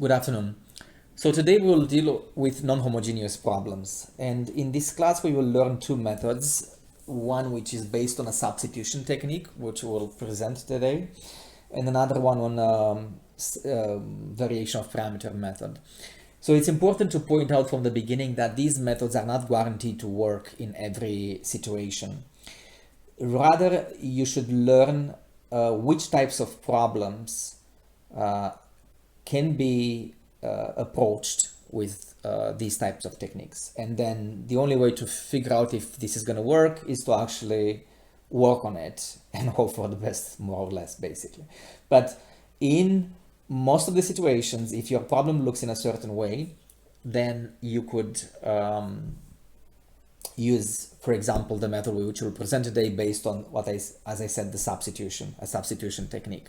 Good afternoon. So today we will deal with non-homogeneous problems, and in this class we will learn two methods. One which is based on a substitution technique, which we'll present today, and another one on variation of parameter method. So it's important to point out from the beginning that these methods are not guaranteed to work in every situation. Rather, you should learn which types of problems can be approached with these types of techniques. And then the only way to figure out if this is going to work is to actually work on it and hope for the best, more or less, basically. But in most of the situations, if your problem looks in a certain way, then you could use, for example, the method which we'll present today based on as I said, a substitution technique.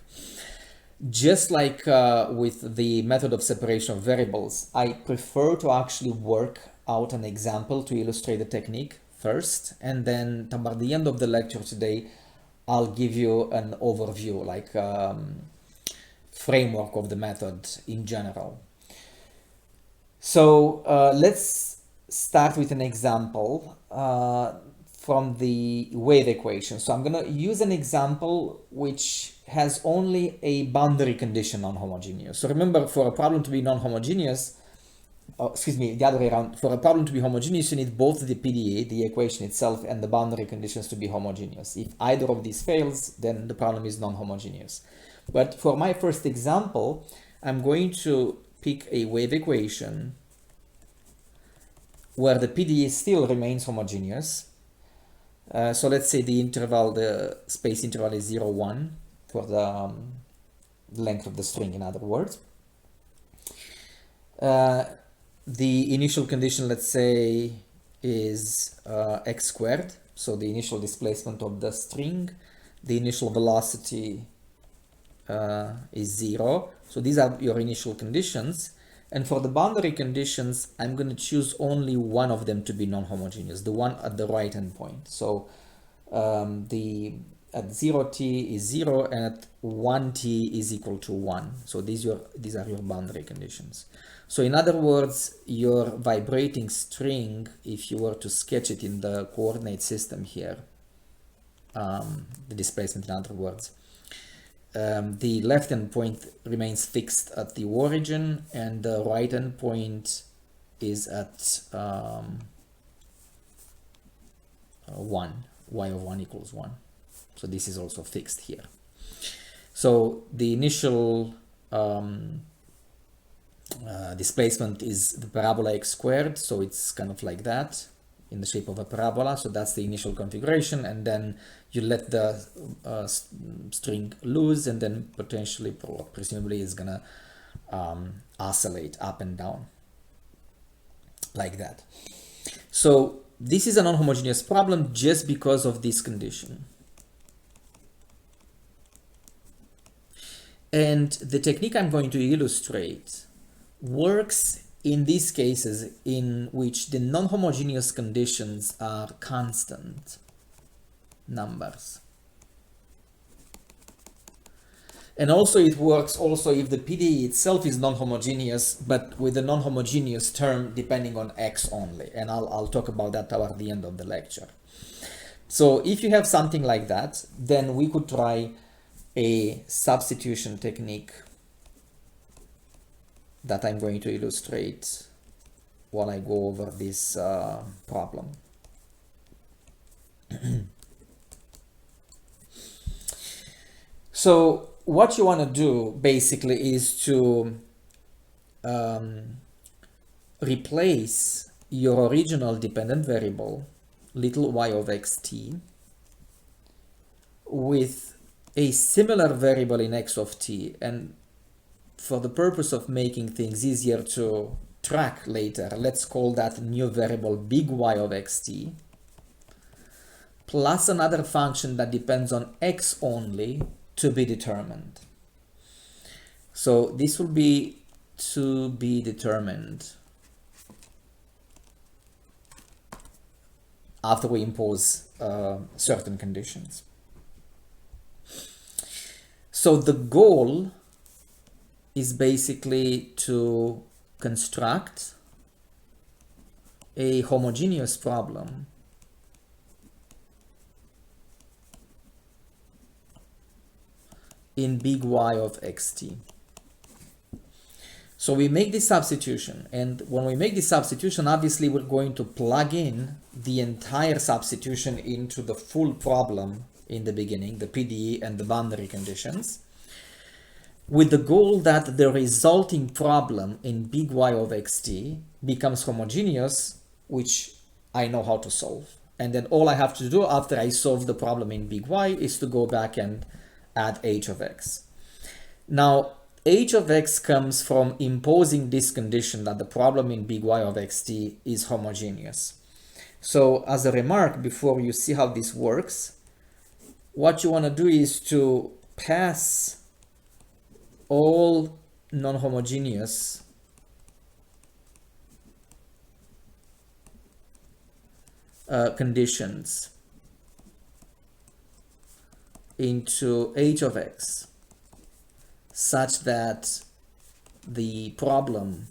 Just like with the method of separation of variables, I prefer to actually work out an example to illustrate the technique first, and then toward the end of the lecture today, I'll give you an overview, like framework of the method in general. So let's start with an example from the wave equation. So I'm going to use an example which has only a boundary condition non-homogeneous. So remember, for a problem to be non-homogeneous, the other way around, for a problem to be homogeneous, you need both the PDE, the equation itself, and the boundary conditions to be homogeneous. If either of these fails, then the problem is non-homogeneous. But for my first example, I'm going to pick a wave equation where the PDE still remains homogeneous. So let's say the space interval is 0, 1 for the length of the string, in other words. The initial condition, let's say, is x squared. So the initial displacement of the string, the initial velocity is 0. So these are your initial conditions. And for the boundary conditions, I'm going to choose only one of them to be non-homogeneous, the one at the right endpoint. So at 0t is 0 and at 1t is equal to 1. So these are your boundary conditions. So in other words, your vibrating string, if you were to sketch it in the coordinate system here, the displacement in other words, the left endpoint remains fixed at the origin, and the right endpoint is at 1, y of 1 equals 1. So this is also fixed here. So the initial displacement is the parabola x squared, so it's kind of like that, in the shape of a parabola. So that's the initial configuration, and then you let the string loose, and then potentially, presumably, it's gonna oscillate up and down like that. So this is a non-homogeneous problem just because of this condition. And the technique I'm going to illustrate works in these cases in which the non-homogeneous conditions are constant numbers. And also it works also if the PDE itself is non-homogeneous, but with a non-homogeneous term depending on x only. And I'll talk about that toward the end of the lecture. So if you have something like that, then we could try a substitution technique that I'm going to illustrate while I go over this problem. So what you want to do basically is to replace your original dependent variable, little y of xt, with a similar variable in x of t. And for the purpose of making things easier to track later, let's call that new variable big Y of xt, plus another function that depends on x only to be determined. So this will be to be determined after we impose certain conditions. So the goal is basically to construct a homogeneous problem in big Y of xt. So we make this substitution, and when we make this substitution, obviously we're going to plug in the entire substitution into the full problem in the beginning, the PDE and the boundary conditions, with the goal that the resulting problem in big Y of xt becomes homogeneous, which I know how to solve. And then all I have to do after I solve the problem in big Y is to go back and add h of x. Now, h of x comes from imposing this condition that the problem in big Y of xt is homogeneous. So as a remark, before you see how this works, what you want to do is to pass all non-homogeneous conditions into h of x such that the problem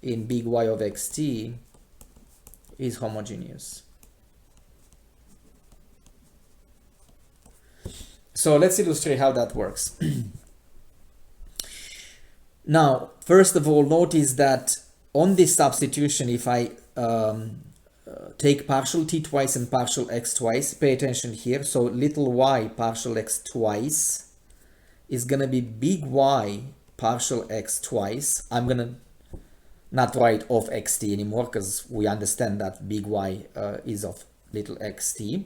in big Y of xt is homogeneous. So let's illustrate how that works. Now, first of all, notice that on this substitution, if I take partial t twice and partial x twice, pay attention here. So little y partial x twice is going to be big Y partial x twice. I'm going to not write of xt anymore because we understand that big Y is of little xt,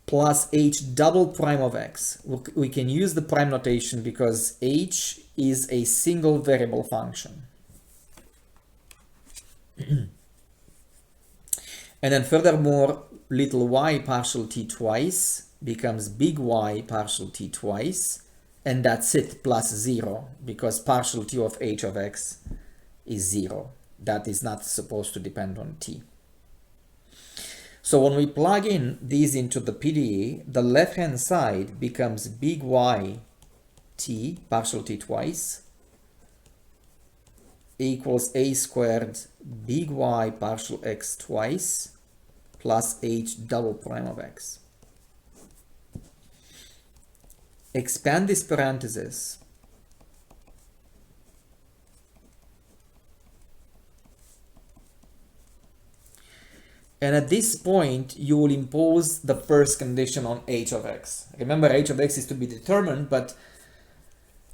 plus h double prime of x. We can use the prime notation because h is a single variable function. And then furthermore, little y partial t twice becomes big Y partial t twice, and that's it, plus 0, because partial t of h of x is 0. That is not supposed to depend on t. So when we plug in these into the PDE, the left-hand side becomes big Y t partial t twice equals a squared big Y partial x twice plus h double prime of x. Expand this parenthesis and at this point you will impose the first condition on h of x. Remember, h of x is to be determined, but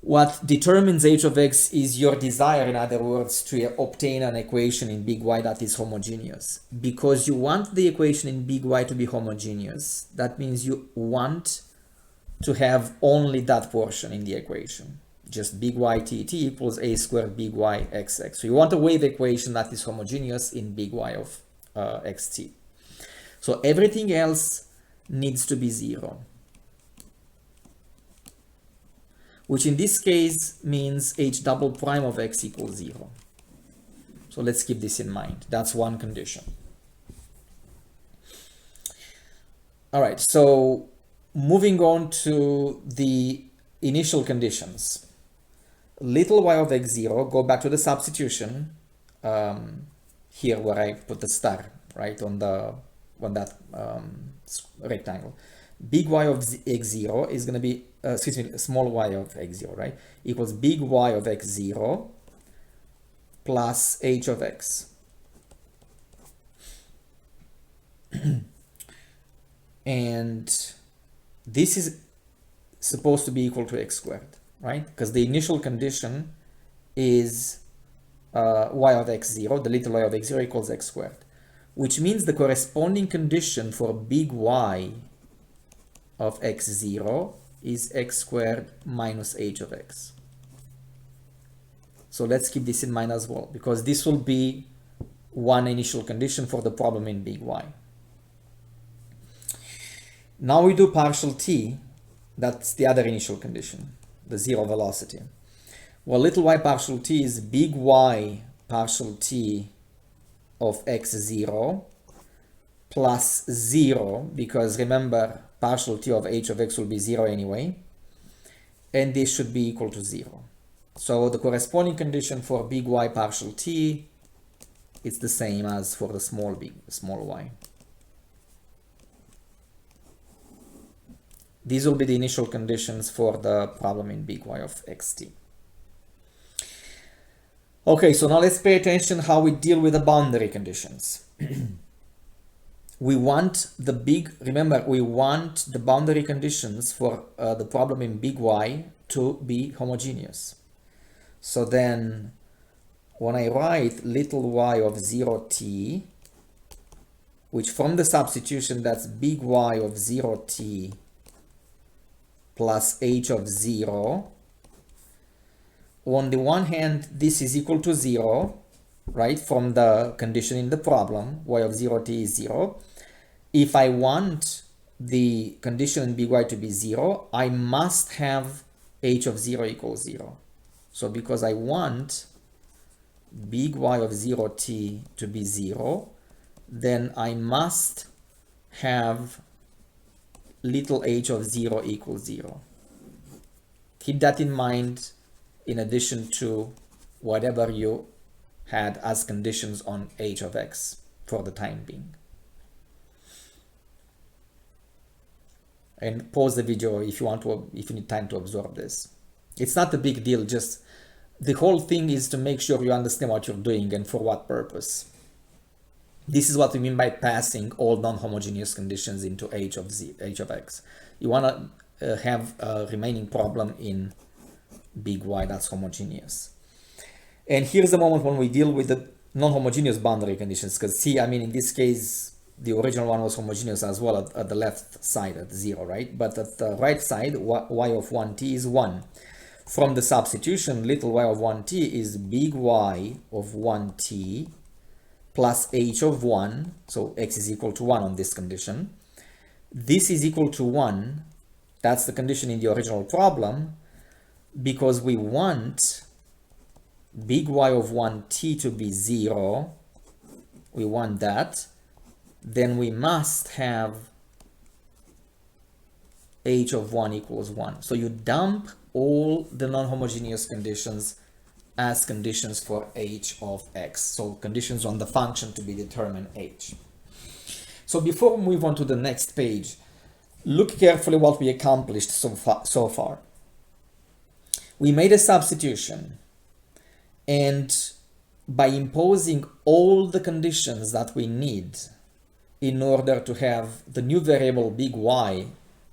what determines h of x is your desire, in other words, to obtain an equation in big Y that is homogeneous. Because you want the equation in big Y to be homogeneous, that means you want to have only that portion in the equation. Just big Y t equals a squared big Y xx. So you want a wave equation that is homogeneous in big Y of xt. So everything else needs to be 0. Which in this case means h double prime of x equals 0. So let's keep this in mind. That's one condition. All right, so moving on to the initial conditions. Little y of x0, go back to the substitution, here where I put the star, right, on that rectangle. Big Y of x0 is going to be, small y of x0, right, equals big Y of x0 plus h of x. And this is supposed to be equal to x squared, right? Because the initial condition is y of x0, the little y of x0 equals x squared, which means the corresponding condition for big Y of x0 is x squared minus h of x. So let's keep this in mind as well, because this will be one initial condition for the problem in big Y. Now we do partial t, that's the other initial condition, the 0 velocity. Well, little y partial t is big Y partial t of x0 plus 0, because remember, partial t of h of x will be 0 anyway, and this should be equal to 0. So the corresponding condition for big Y partial t, it's the same as for the small y. These will be the initial conditions for the problem in big Y of xt. Okay, so now let's pay attention how we deal with the boundary conditions. We want remember, we want the boundary conditions for the problem in big Y to be homogeneous. So then when I write little y of 0t, which from the substitution, that's big Y of 0t plus h of 0. On the one hand, this is equal to 0, right? From the condition in the problem, y of 0t is 0. If I want the condition in big Y to be 0, I must have h of 0 equals 0. So because I want big Y of 0t to be 0, then I must have little h of 0 equals 0. Keep that in mind in addition to whatever you had as conditions on h of x for the time being. And pause the video if you need time to absorb this. It's not a big deal, just the whole thing is to make sure you understand what you're doing and for what purpose. This is what we mean by passing all non-homogeneous conditions into h of x. You want to have a remaining problem in big Y that's homogeneous. And here's the moment when we deal with the non-homogeneous boundary conditions, because see, I mean, in this case, the original one was homogeneous as well at the left side at 0, right? But at the right side, y of 1t is 1. From the substitution, little y of 1t is big Y of 1t plus h of 1, so x is equal to 1 on this condition. This is equal to 1, that's the condition in the original problem, because we want big Y of 1t to be 0, we want that, then we must have h of 1 equals 1. So you dump all the non-homogeneous conditions as conditions for h of x. So conditions on the function to be determined h. So before we move on to the next page, look carefully what we accomplished so far. We made a substitution, and by imposing all the conditions that we need in order to have the new variable big Y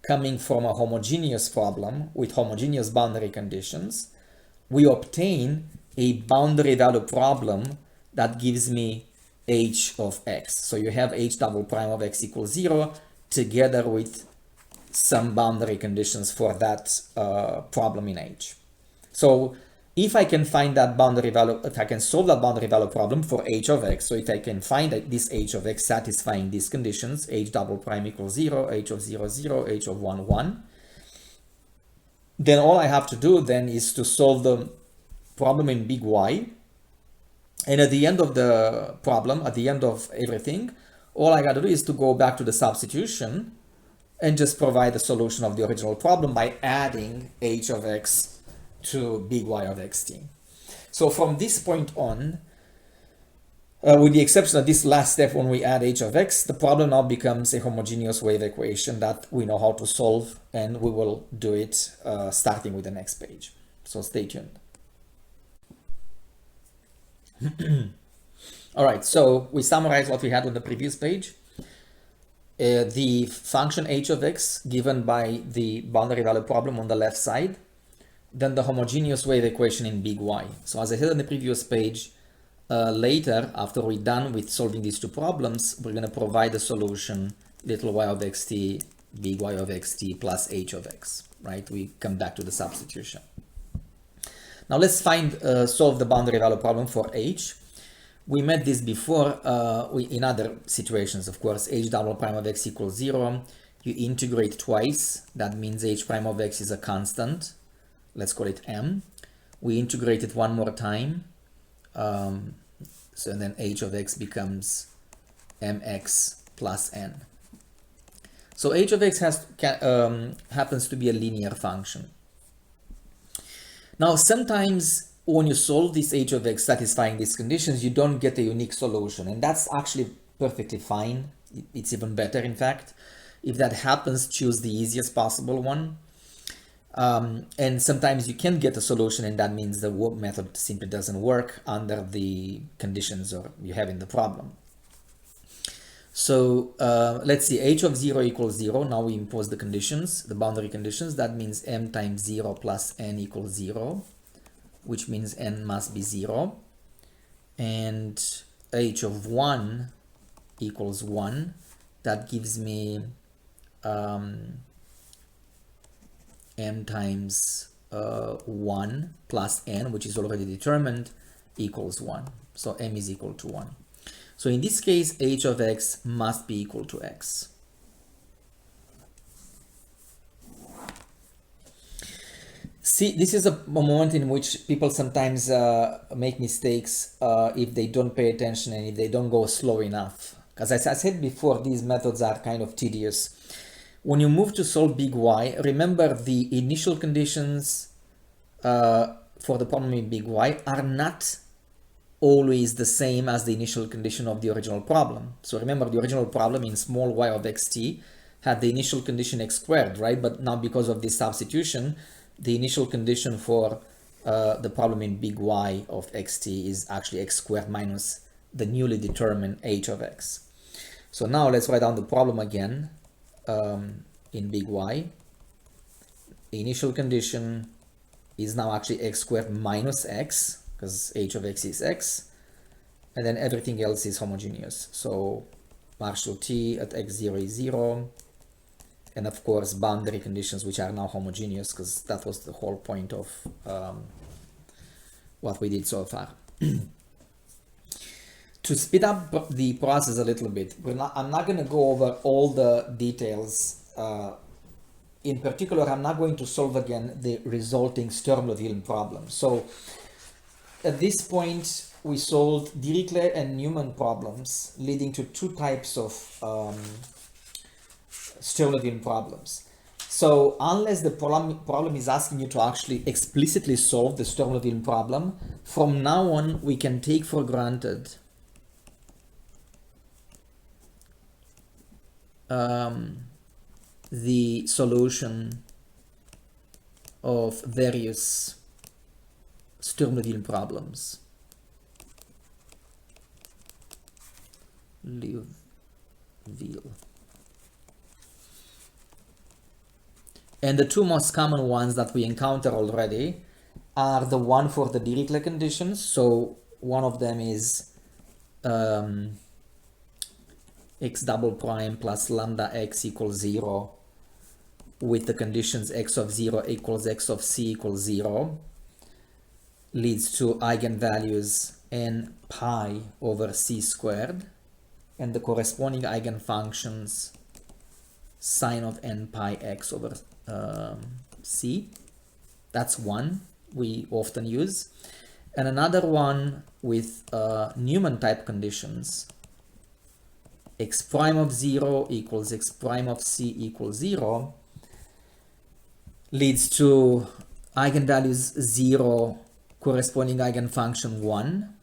coming from a homogeneous problem with homogeneous boundary conditions, we obtain a boundary value problem that gives me h of x. So you have h double prime of x equals 0 together with some boundary conditions for that problem in h. So if I can find that boundary value, if I can solve that boundary value problem for h of x, so if I can find that this h of x satisfying these conditions, h double prime equals 0, h of 0, 0, h of 1, 1, then all I have to do then is to solve the problem in big Y. And at the end of the problem, at the end of everything, all I got to do is to go back to the substitution and just provide the solution of the original problem by adding h of x to big Y of xt. So from this point on, with the exception of this last step when we add h of x, the problem now becomes a homogeneous wave equation that we know how to solve, and we will do it starting with the next page. So stay tuned. All right, so we summarize what we had on the previous page. The function h of x given by the boundary value problem on the left side, then the homogeneous wave equation in big Y. So as I said on the previous page, later, after we're done with solving these two problems, we're going to provide the solution little y of xt, big Y of xt plus h of x, right? We come back to the substitution. Now let's solve the boundary value problem for h. We met this before in other situations, of course. H double prime of x equals 0. You integrate twice. That means h prime of x is a constant. Let's call it m. We integrate it one more time. So then h of x becomes mx plus n. So h of x happens to be a linear function. Now, sometimes when you solve this h of x satisfying these conditions, you don't get a unique solution, and that's actually perfectly fine. It's even better, in fact. If that happens, choose the easiest possible one. And sometimes you can get a solution, and that means the method simply doesn't work under the conditions or you have in the problem. So let's see, h of 0 equals 0. Now we impose the conditions, the boundary conditions. That means m times 0 plus n equals 0, which means n must be 0. And h of 1 equals 1. That gives me m times 1 plus n, which is already determined, equals 1. So m is equal to 1. So in this case, h of x must be equal to x. See, this is a moment in which people sometimes make mistakes if they don't pay attention and if they don't go slow enough. Because as I said before, these methods are kind of tedious. When you move to solve big Y, remember the initial conditions for the problem in big Y are not always the same as the initial condition of the original problem. So remember, the original problem in small y of xt had the initial condition x squared, right? But now because of this substitution, the initial condition for the problem in big Y of xt is actually x squared minus the newly determined h of x. So now let's write down the problem again. In big Y, the initial condition is now actually x squared minus x, because h of x is x, and then everything else is homogeneous. So partial t at x0 is 0, and of course boundary conditions which are now homogeneous, because that was the whole point of what we did so far. To speed up the process a little bit, I'm not going to go over all the details. In particular, I'm not going to solve again the resulting Sturm-Liouville problem. So at this point, we solved Dirichlet and Newman problems, leading to two types of Sturm-Liouville problems. So unless the problem is asking you to actually explicitly solve the Sturm-Liouville problem, from now on, we can take for granted the solution of various Sturm-Liouville problems. Liouville. And the two most common ones that we encounter already are the one for the Dirichlet conditions. So one of them is x double prime plus lambda x equals 0 with the conditions x of 0 equals x of c equals 0 leads to eigenvalues n pi over c squared and the corresponding eigenfunctions sine of n pi x over c. That's one we often use. And another one with Newman type conditions, x prime of 0 equals x prime of c equals 0, leads to eigenvalues 0, corresponding eigenfunction 1,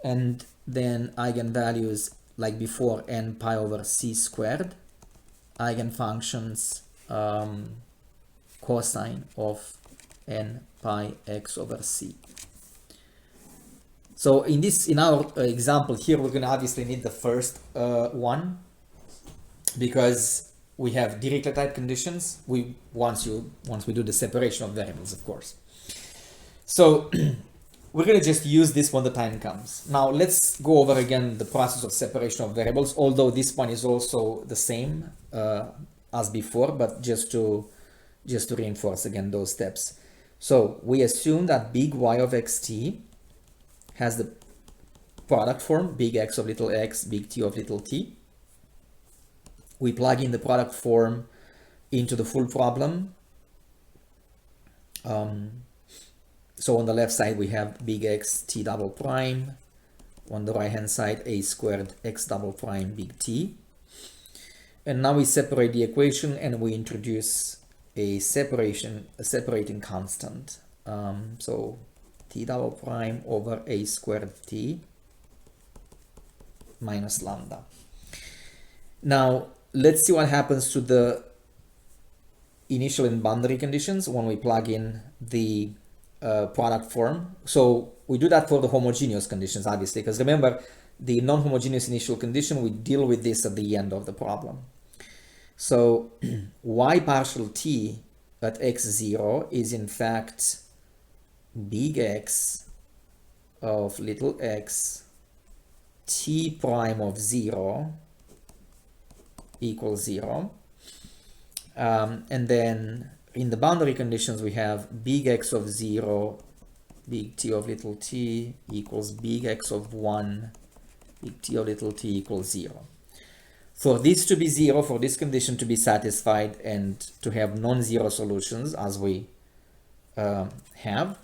and then eigenvalues like before n pi over c squared, eigenfunctions cosine of n pi x over c. So in our example here, we're going to obviously need the first one because we have Dirichlet type conditions. Once we do the separation of variables, of course. So we're going to just use this when the time comes. Now let's go over again the process of separation of variables, although this one is also the same as before, but just to reinforce again those steps. So we assume that big Y of xt has the product form, big X of little x, big T of little t. We plug in the product form into the full problem. So on the left side, we have big X T double prime. On the right hand side, a squared X double prime big T. And now we separate the equation and we introduce a separating constant So t double prime over a squared t minus lambda. Now let's see what happens to the initial and boundary conditions when we plug in the product form. So we do that for the homogeneous conditions, obviously, because remember, the non-homogeneous initial condition, we deal with this at the end of the problem. So y partial t at x0 is in fact big X of little x t prime of 0 equals 0. And then in the boundary conditions, we have big X of 0, big T of little t equals big X of 1, big T of little t equals 0. For this to be 0, for this condition to be satisfied and to have non-zero solutions as we have,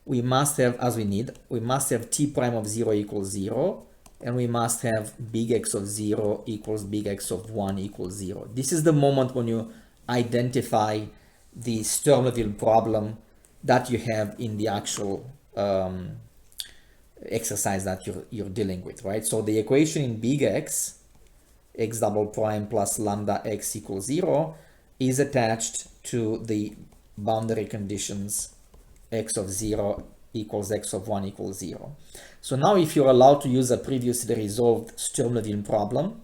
we must have, as we need, we must have t prime of 0 equals 0, and we must have big X of 0 equals big X of 1 equals 0. This is the moment when you identify the Sturm-Liouville problem that you have in the actual exercise that you're dealing with, right? So the equation in big X, x double prime plus lambda x equals 0, is attached to the boundary conditions x of 0 equals x of 1 equals 0. So now if you're allowed to use a previously resolved Sturm-Liouville problem,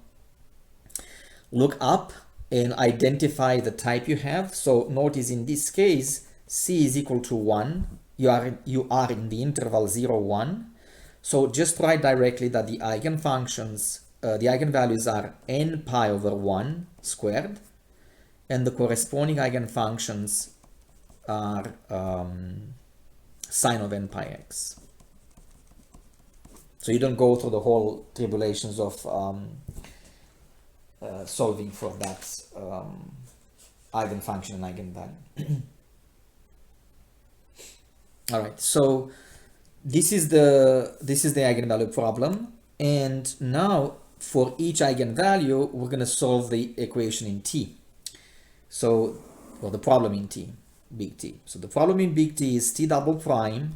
look up and identify the type you have. So notice in this case, c is equal to 1. You are in the interval 0, 1. So just write directly that the eigenfunctions, the eigenvalues are n pi over 1 squared, and the corresponding eigenfunctions are sine of n pi x. So you don't go through the whole tribulations of solving for that eigenfunction and eigenvalue. All right, so this is the eigenvalue problem, and now for each eigenvalue we're going to solve the equation in T. So, or the problem in T, big T. So the problem in big T is T double prime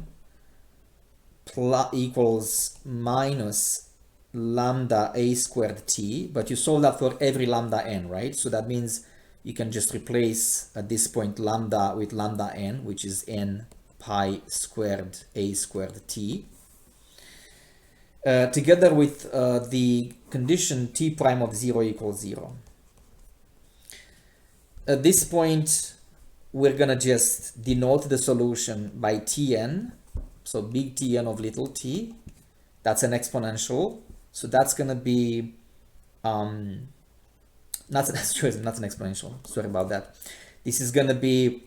equals minus lambda a squared t, but you solve that for every lambda n, right? So that means you can just replace at this point lambda with lambda n, which is n pi squared a squared t, together with the condition t prime of 0 equals 0. At this point, we're gonna just denote the solution by Tn. So big Tn of little t, that's an exponential. So that's gonna be, not an exponential, sorry about that. This is gonna be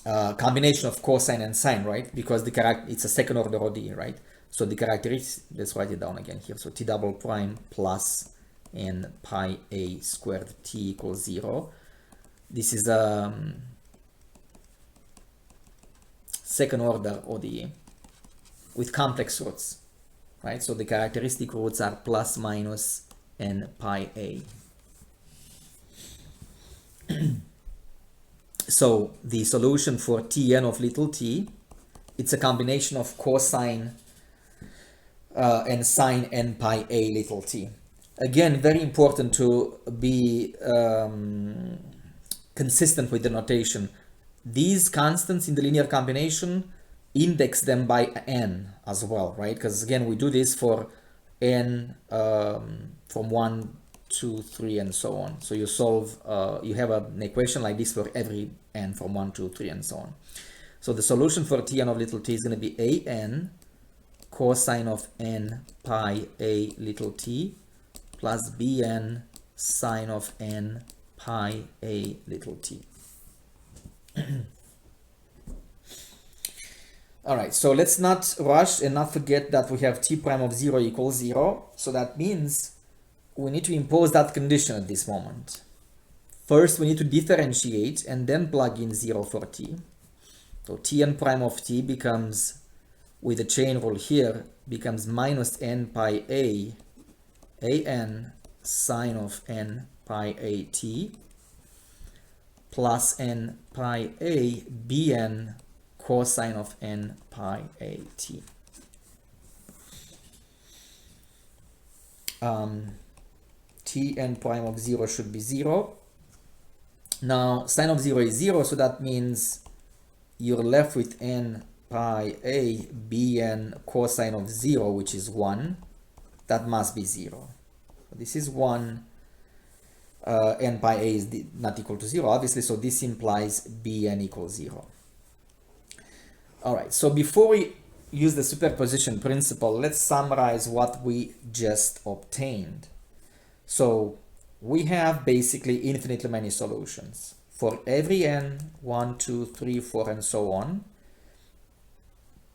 a combination of cosine and sine, right? Because it's a second order ODE, right? So the characteristics, let's write it down again here. So t double prime plus n pi a squared t equals 0. This is a second order ODE with complex roots, right? So the characteristic roots are plus minus n pi a. So the solution for Tn of little t, it's a combination of cosine and sine n pi a little t. Again, very important to be consistent with the notation. These constants in the linear combination, index them by n as well, right? Because again, we do this for n from 1, 2, 3, and so on. So you solve, you have an equation like this for every n from 1, 2, 3, and so on. So the solution for Tn of little t is going to be an cosine of n pi a little t plus bn sine of n pi a little t. All right, so let's not rush and not forget that we have t prime of 0 equals 0. So that means we need to impose that condition at this moment. First, we need to differentiate and then plug in 0 for t. So Tn prime of t becomes, with the chain rule here, becomes minus n pi a an sine of n pi a t plus n pi a bn cosine of n pi a t. T n prime of 0 should be 0. Now sine of 0 is 0, so that means you're left with n pi a bn cosine of 0, which is 1. That must be 0. This is 1. N pi a is not equal to 0, obviously, so this implies bn equals 0. All right, so before we use the superposition principle, let's summarize what we just obtained. So we have basically infinitely many solutions. For every n, 1, 2, 3, 4, and so on,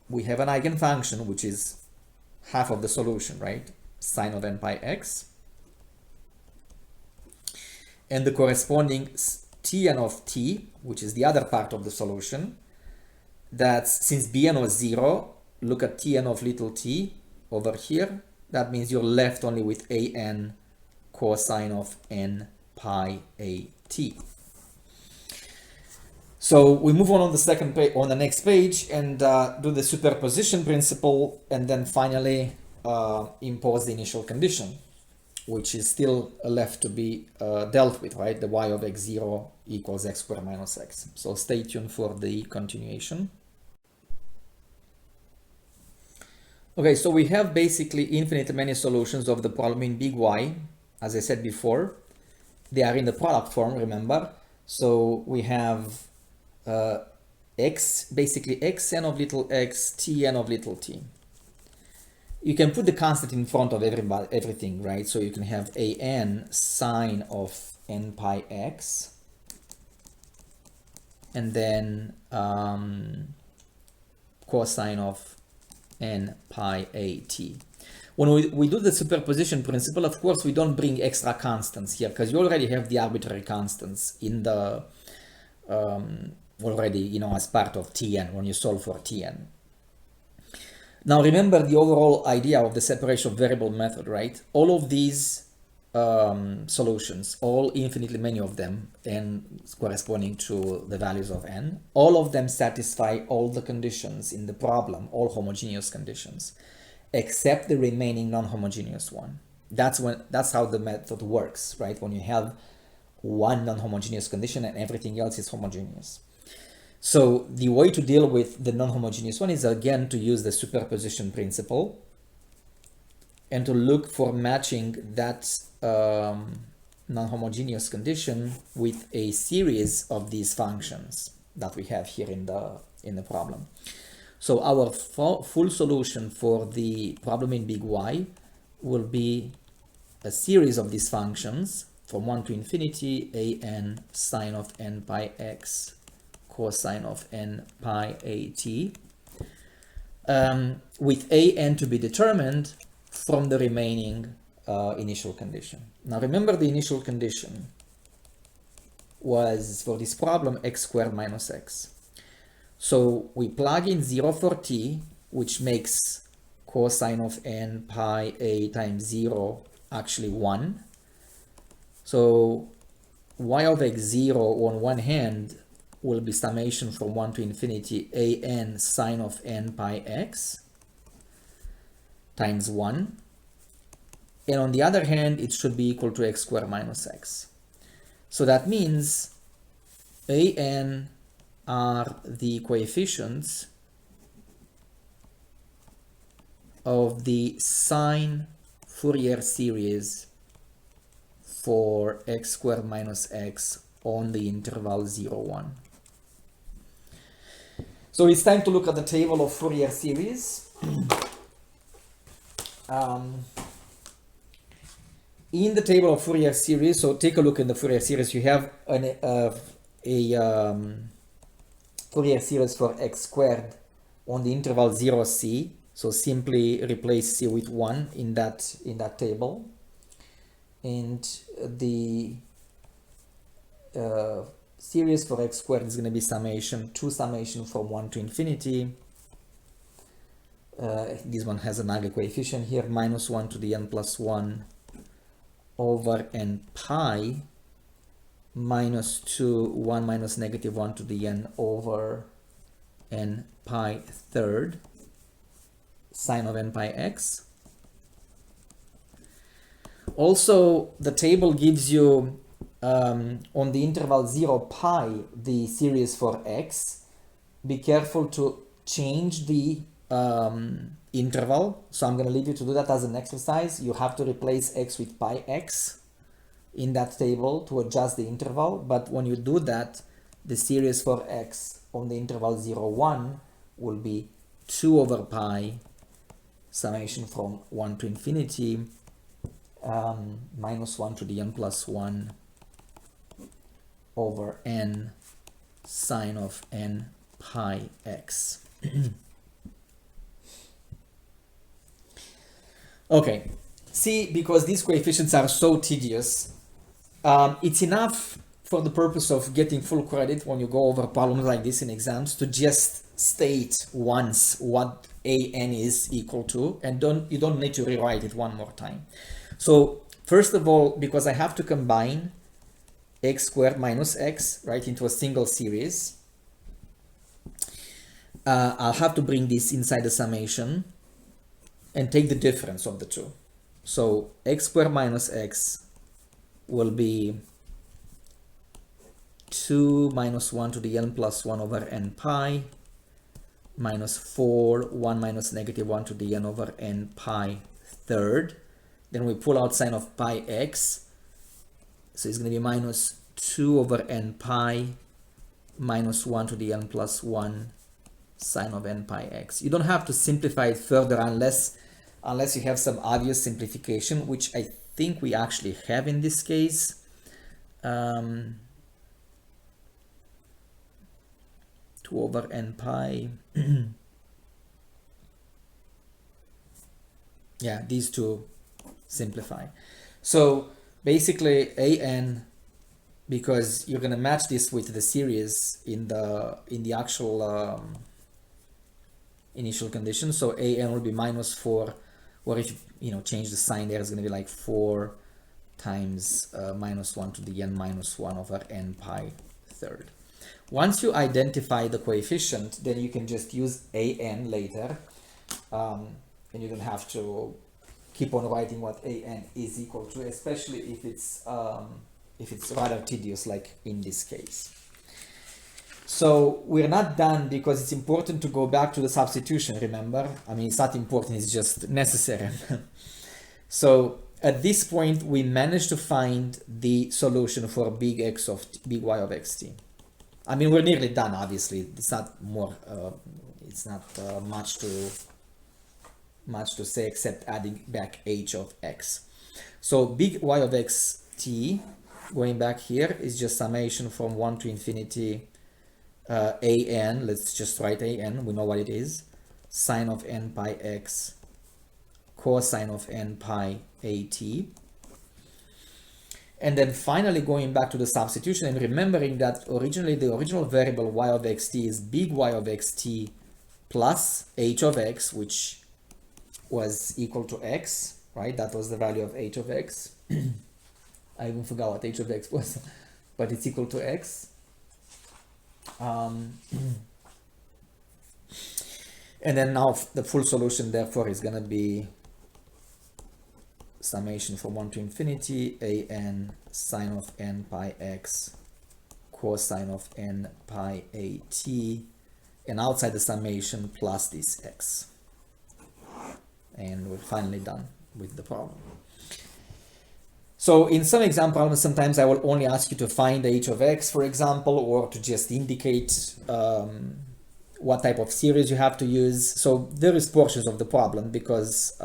we have an eigenfunction, which is half of the solution, right? Sine of n pi x. And the corresponding Tn of t, which is the other part of the solution, that's, since Bn was 0, look at Tn of little t over here. That means you're left only with An cosine of n pi a t. So we move on the second page, on the next page, and do the superposition principle, and then finally impose the initial condition, which is still left to be dealt with, right? The y of x0 equals x squared minus x. So stay tuned for the continuation. Okay, so we have basically infinitely many solutions of the problem in big Y. As I said before, they are in the product form, remember? So we have x, basically xn of little x, tn of little t. You can put the constant in front of everything, right? So you can have an sine of n pi x, and then cosine of n pi a t. When we do the superposition principle, of course, we don't bring extra constants here because you already have the arbitrary constants in the already, you know, as part of Tn when you solve for Tn. Now remember the overall idea of the separation of variable method, right? All of these solutions, all infinitely many of them, n corresponding to the values of n, all of them satisfy all the conditions in the problem, all homogeneous conditions, except the remaining non-homogeneous one. That's how the method works, right? When you have one non-homogeneous condition and everything else is homogeneous. So the way to deal with the non-homogeneous one is again to use the superposition principle and to look for matching that non-homogeneous condition with a series of these functions that we have here in the problem. So our full solution for the problem in big Y will be a series of these functions from 1 to infinity, an sine of n pi x cosine of n pi a t, with an to be determined from the remaining initial condition. Now remember, the initial condition was for this problem x squared minus x. So we plug in 0 for t, which makes cosine of n pi a times 0 actually 1. So y of x0 on one hand will be summation from 1 to infinity an sine of n pi x times 1. And on the other hand, it should be equal to x squared minus x. So that means an are the coefficients of the sine Fourier series for x squared minus x on the interval 0, 1. So it's time to look at the table of Fourier series. In the table of Fourier series, so take a look in the Fourier series, you have Fourier series for x squared on the interval 0, c. So simply replace c with 1 in that table. And the series for x squared is going to be summation from 1 to infinity. This one has an ugly coefficient here, minus 1 to the n plus 1 over n pi minus 2, 1 minus negative 1 to the n over n pi third sine of n pi x. Also, the table gives you on the interval 0 pi the series for x. Be careful to change the interval. So I'm going to leave you to do that as an exercise. You have to replace x with pi x in that table to adjust the interval. But when you do that, the series for x on the interval 0, 1 will be 2 over pi summation from 1 to infinity minus 1 to the n plus 1 over n sine of n pi x. Okay, see, because these coefficients are so tedious, it's enough for the purpose of getting full credit when you go over problems like this in exams to just state once what an is equal to, and you don't need to rewrite it one more time. So first of all, because I have to combine x squared minus x, right, into a single series, I'll have to bring this inside the summation and take the difference of the two. So x squared minus x will be 2 minus 1 to the n plus 1 over n pi minus 4, 1 minus negative 1 to the n over n pi third. Then we pull out sine of pi x. So it's going to be minus 2 over n pi minus 1 to the n plus 1 sine of n pi x. You don't have to simplify it further unless you have some obvious simplification, which I think we actually have in this case. 2 over n pi. Yeah, these two simplify. So basically an, because you're going to match this with the series in the actual initial condition. So an will be minus 4, or if you change the sign there, it's going to be like 4 times minus 1 to the n minus 1 over n pi third. Once you identify the coefficient, then you can just use an later, and you don't have to keep on writing what an is equal to, especially if it's rather tedious, like in this case. So we're not done, because it's important to go back to the substitution, remember? I mean, it's not important, it's just necessary. So at this point, we managed to find the solution for big y of xt. I mean, we're nearly done, obviously. It's not more, it's not much to say except adding back h of x. So big y of xt, going back here, is just summation from 1 to infinity an, let's just write an, we know what it is, sine of n pi x cosine of n pi at. And then finally going back to the substitution and remembering that originally the original variable y of xt is big Y of xt plus h of x, which was equal to x, right? That was the value of h of x. I even forgot what h of x was, but it's equal to x. And then now the full solution therefore is going to be summation from 1 to infinity an sine of n pi x cosine of n pi at, and outside the summation plus this x. And we're finally done with the problem. So in some exam problems, sometimes I will only ask you to find h of x, for example, or to just indicate what type of series you have to use. So there is portions of the problem, because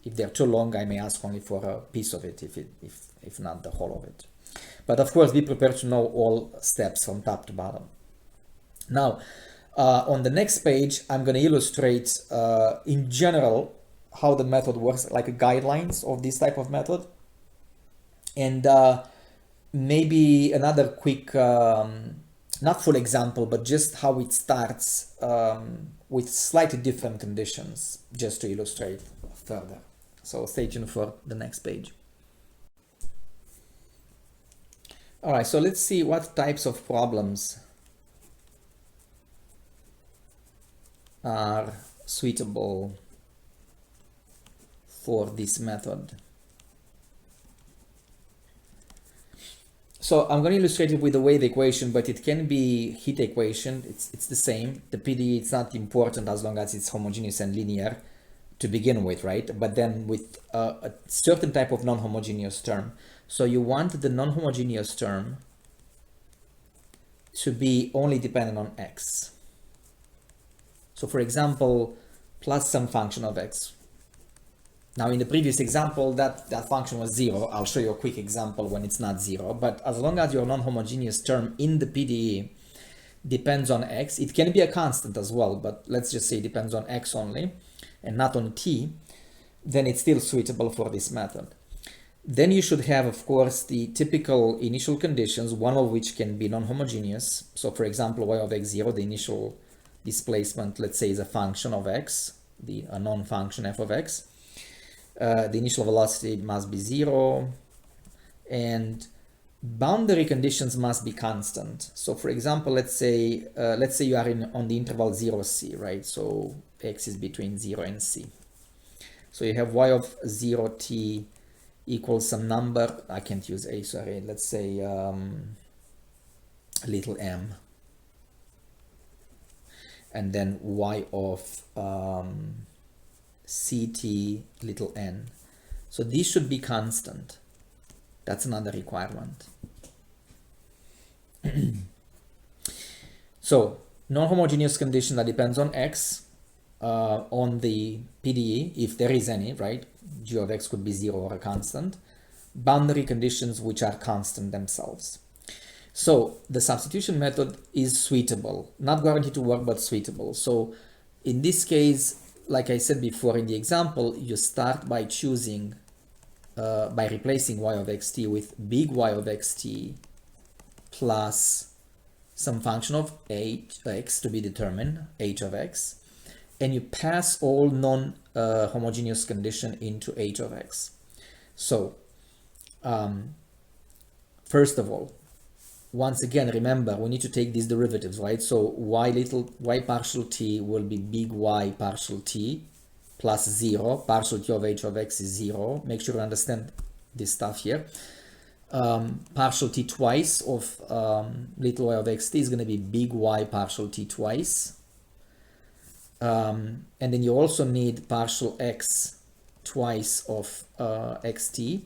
if they're too long, I may ask only for a piece of it, if not the whole of it. But of course, be prepared to know all steps from top to bottom. Now, on the next page, I'm going to illustrate in general how the method works, like guidelines of this type of method. And maybe another quick, not full example, but just how it starts with slightly different conditions, just to illustrate further. So stay tuned for the next page. All right, so let's see what types of problems are suitable for this method. So I'm going to illustrate it with the wave equation, but it can be heat equation. It's the same. The PDE, it's not important as long as it's homogeneous and linear to begin with, right? But then with a certain type of non-homogeneous term. So you want the non-homogeneous term to be only dependent on x. So for example, plus some function of x. Now in the previous example, that function was 0. I'll show you a quick example when it's not 0. But as long as your non-homogeneous term in the PDE depends on x, it can be a constant as well, but let's just say it depends on x only and not on t, then it's still suitable for this method. Then you should have, of course, the typical initial conditions, one of which can be non-homogeneous. So for example, y of x0, the initial displacement, let's say, is a function of x, a non-function f of x. The initial velocity must be 0, and boundary conditions must be constant. So for example, let's say you are on the interval 0c, right? So x is between 0 and c. So you have y of 0t equals some number. I can't use a, sorry. Let's say little m. And then y of ct little n. So these should be constant. That's another requirement. So non-homogeneous condition that depends on x on the PDE, if there is any, right? G of x could be 0 or a constant. Boundary conditions which are constant themselves. So the substitution method is suitable, not guaranteed to work, but suitable. So in this case, like I said before in the example, you start by choosing, by replacing y of xt with big Y of xt plus some function of x to be determined, h of x, and you pass all non-homogeneous condition into h of x. So, first of all, once again, remember, we need to take these derivatives, right? So y partial t will be big Y partial t plus 0. Partial t of h of x is 0. Make sure you understand this stuff here. Partial t twice of little y of xt is going to be big Y partial t twice. And then you also need partial x twice of xt.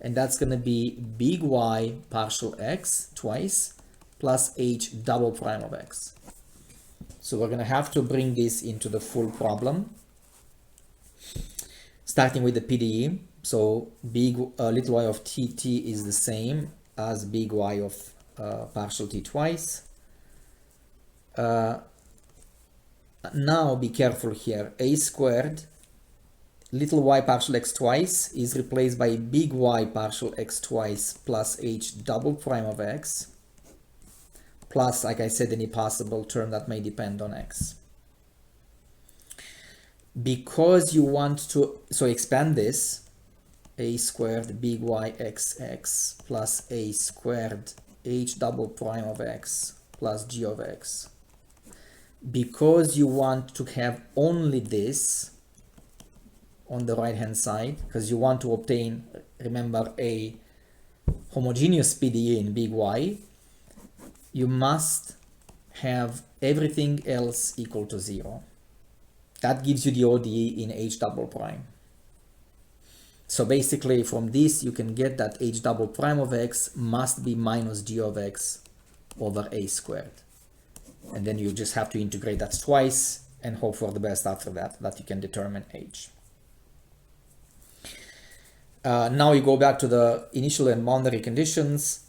And that's going to be big Y partial x twice plus h double prime of x. So we're going to have to bring this into the full problem. Starting with the PDE. So big little y of tt is the same as big Y of partial t twice. Now be careful here. A squared little y partial x twice is replaced by big Y partial x twice plus h double prime of x plus, like I said, any possible term that may depend on x. Because you want to, so expand this, a squared big Y xx plus a squared h double prime of x plus g of x. Because you want to have only this on the right hand side, because you want to obtain, remember, a homogeneous PDE in big Y, you must have everything else equal to 0. That gives you the ODE in h double prime. So basically from this you can get that h double prime of x must be minus g of x over a squared. And then you just have to integrate that twice and hope for the best after that, that you can determine h. Now you go back to the initial and boundary conditions.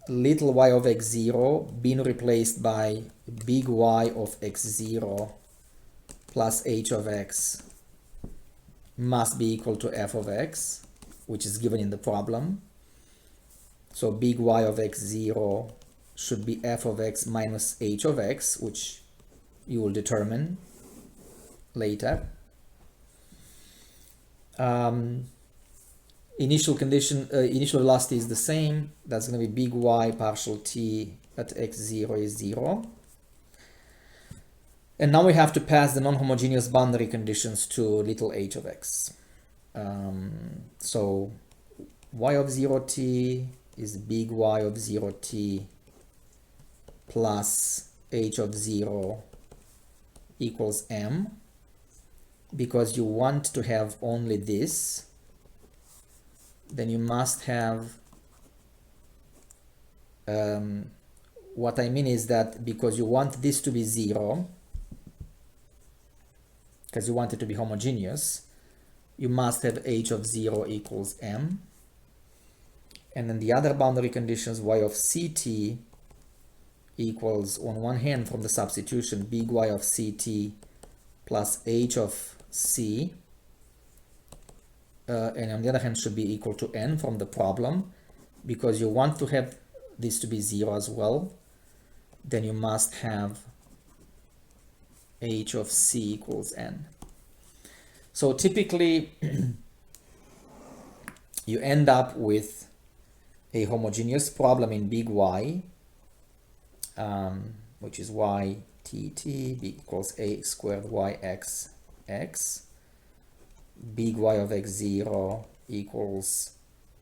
Little y of x0 being replaced by big Y of x0 plus h of x must be equal to f of x, which is given in the problem. So big Y of x0 should be f of x minus h of x, which you will determine later. Initial condition, initial velocity is the same. That's going to be big Y partial t at x0 is 0. And now we have to pass the non-homogeneous boundary conditions to little h of x. So y of 0t is big Y of 0t plus h of 0 equals m, because you want to have only this, then you must have, what I mean is that because you want this to be 0, because you want it to be homogeneous, you must have h of 0 equals m. And then the other boundary conditions, y of ct equals, on one hand, from the substitution, big Y of ct plus h of c, and on the other hand should be equal to n from the problem, because you want to have this to be 0 as well, then you must have h of c equals n. So typically you end up with a homogeneous problem in big Y, which is y t equals a squared y x x, big Y of x0 equals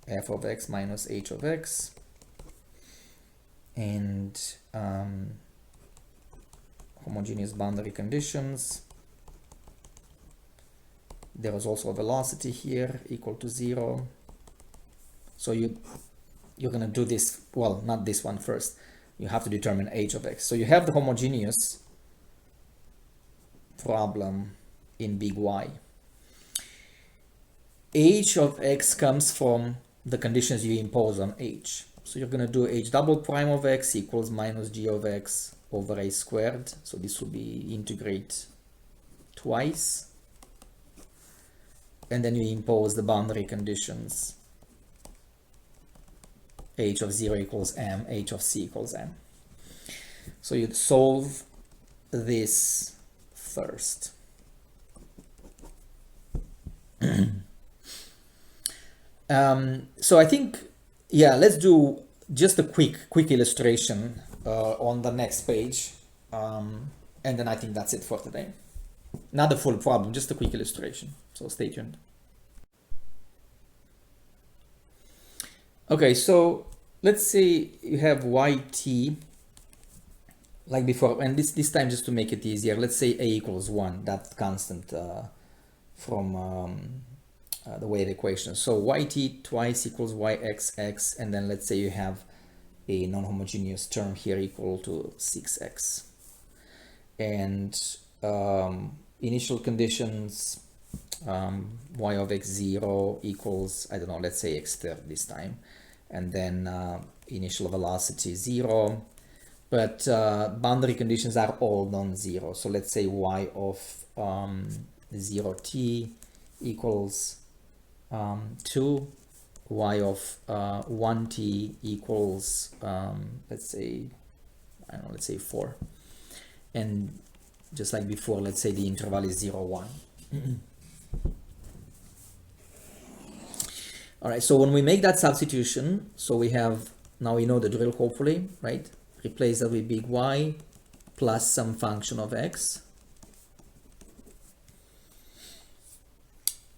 f of x minus h of x, and homogeneous boundary conditions. There is also a velocity here equal to 0. So you're going to do this, well, not this one first. You have to determine h of x. So you have the homogeneous problem in big Y. H of x comes from the conditions you impose on h. So you're going to do h double prime of x equals minus g of x over a squared. So this will be integrate twice. And then you impose the boundary conditions. H of 0 equals m, h of c equals n. So you'd solve this first. So I think, yeah, let's do just a quick illustration on the next page. And then I think that's it for today. Not the full problem, just a quick illustration. So stay tuned. Okay, so let's say you have yt like before, and this time just to make it easier, let's say a equals 1, that constant from the wave equation. So yt twice equals yxx, and then let's say you have a non-homogeneous term here equal to 6x. And initial conditions, y of x0 equals, I don't know, let's say x third this time. And then initial velocity 0. But boundary conditions are all non-zero. So let's say y of 0t equals 2, y of 1t equals, let's say, I don't know, let's say 4. And just like before, let's say the interval is 0, 1. All right, so when we make that substitution, so we have, now we know the drill, hopefully, right? Replace that with big Y plus some function of x.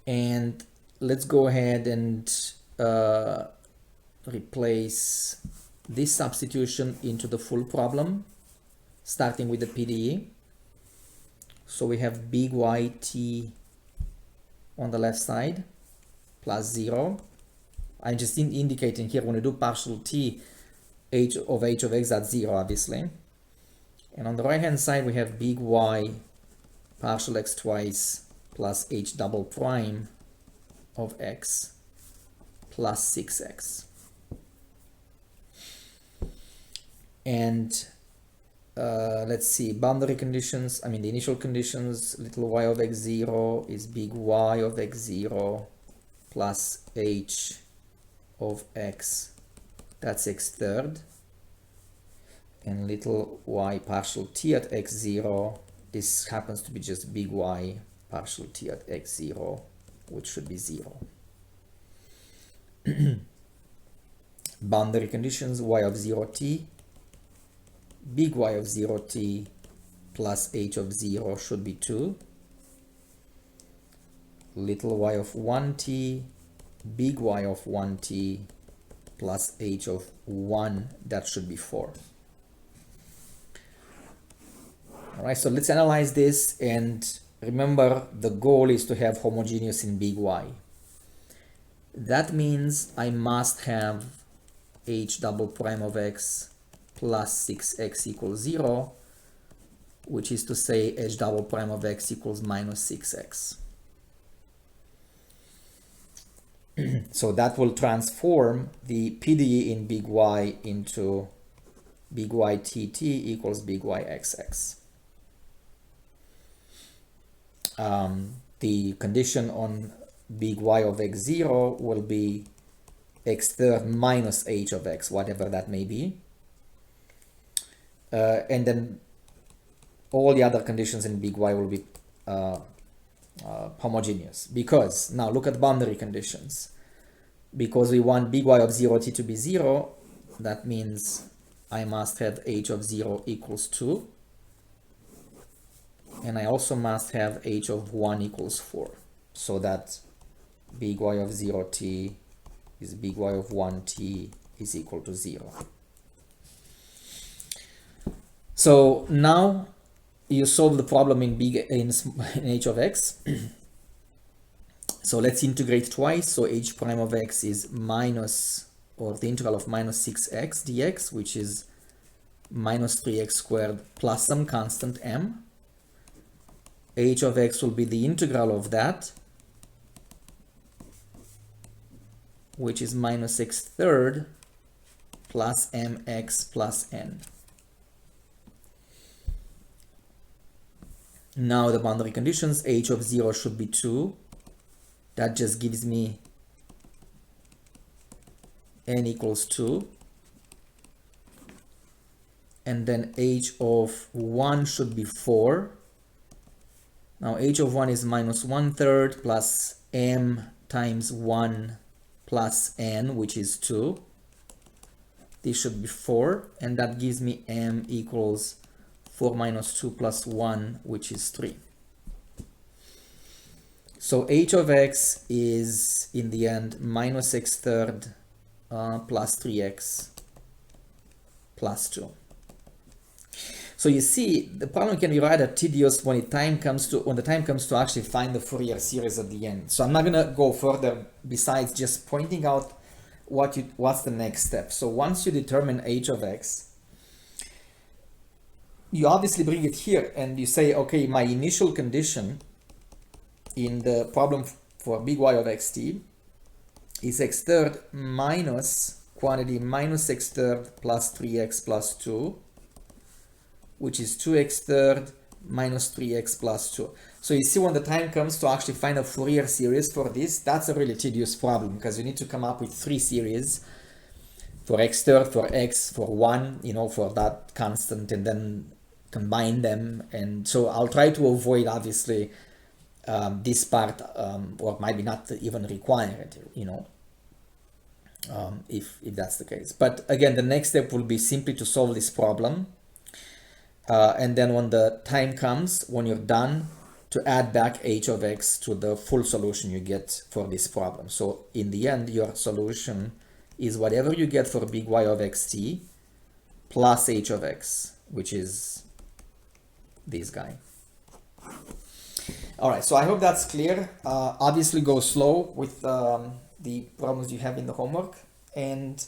And let's go ahead and replace this substitution into the full problem, starting with the PDE. So we have big YT on the left side plus 0. I'm just indicating here when we do partial t, h of x, that's 0, obviously. And on the right hand side, we have big Y partial x twice plus h double prime of x plus 6x. And let's see, boundary conditions, I mean the initial conditions, little y of x0 is big Y of x0 plus h of x, that's x third. And little y partial t at x0, this happens to be just big Y partial t at x0, which should be 0. Boundary conditions, y of 0t, big Y of 0t plus h of 0 should be 2. Little y of 1t, big Y of 1t plus h of 1, that should be 4. All right, so let's analyze this, and remember the goal is to have homogeneous in big Y. That means I must have h double prime of x plus 6x equals 0, which is to say h double prime of x equals minus 6x. So that will transform the PDE in big Y into big Y TT equals big Y XX. The condition on big Y of x0 will be x third minus h of x, whatever that may be. And then all the other conditions in big Y will be homogeneous, because now look at boundary conditions. Because we want big Y of 0t to be 0, that means I must have h of 0 equals 2, and I also must have h of 1 equals 4, so that big Y of 0t is big Y of 1t is equal to 0. So now you solve the problem in h of x. So let's integrate twice. So h prime of x is minus, or the integral of minus 6x dx, which is minus 3x squared plus some constant m. H of x will be the integral of that, which is minus x third plus mx plus n. Now the boundary conditions, h of 0 should be 2. That just gives me n equals 2. And then h of 1 should be 4. Now h of 1 is minus 1/3 plus m times 1 plus n, which is 2. This should be 4, and that gives me m equals 4 minus 2 plus 1, which is 3. So h of x is, in the end, minus x third plus 3x plus 2. So you see, the problem can be rather tedious when the time comes to actually find the Fourier series at the end. So I'm not gonna go further besides just pointing out what's the next step. So once you determine h of x, you obviously bring it here and you say, okay, my initial condition in the problem for big Y of xt is x third minus quantity minus x third plus 3x plus 2, which is 2x third minus 3x plus 2. So you see, when the time comes to actually find a Fourier series for this, that's a really tedious problem, because you need to come up with 3 series for x third, for x, for 1, you know, for that constant, and then combine them. And so I'll try to avoid, obviously, this part, or maybe not even require it, you know, if that's the case. But again, the next step will be simply to solve this problem. And then when the time comes, when you're done, to add back h of x to the full solution you get for this problem. So in the end, your solution is whatever you get for big Y of xt plus h of x, which is this guy. All right, so I hope that's clear. Obviously go slow with the problems you have in the homework. And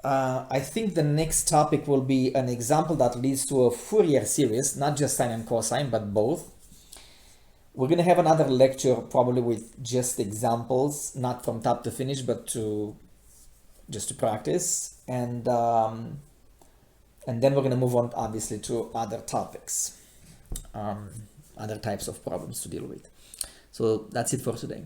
I think the next topic will be an example that leads to a Fourier series, not just sine and cosine, but both. We're going to have another lecture probably with just examples, not from top to finish, but just to practice. And then we're going to move on, obviously, to other topics, other types of problems to deal with. So that's it for today.